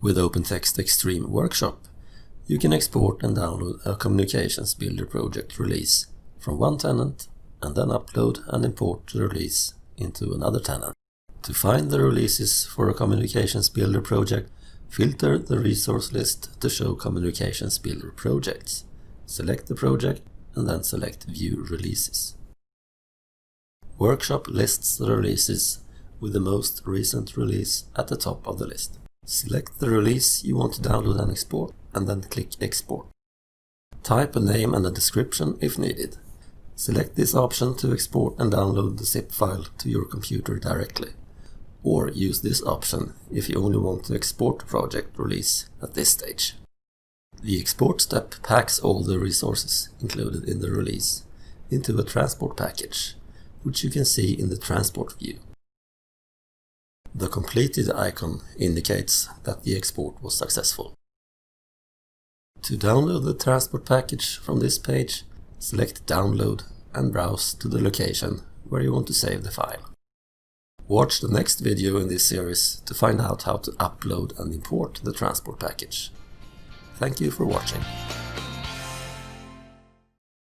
With OpenText Exstream Workshop, you can export and download a Communications Builder project release from one tenant and then upload and import the release into another tenant. To find the releases for a Communications Builder project, filter the resource list to show Communications Builder projects. Select the project and then select View Releases. Workshop lists the releases with the most recent release at the top of the list. Select the release you want to download and export, and then click Export. Type a name and a description if needed. Select this option to export and download the zip file to your computer directly, or use this option if you only want to export the project release at this stage. The export step packs all the resources included in the release into a transport package, which you can see in the transport view. The completed icon indicates that the export was successful. To download the transport package from this page, select Download and browse to the location where you want to save the file. Watch the next video in this series to find out how to upload and import the transport package. Thank you for watching.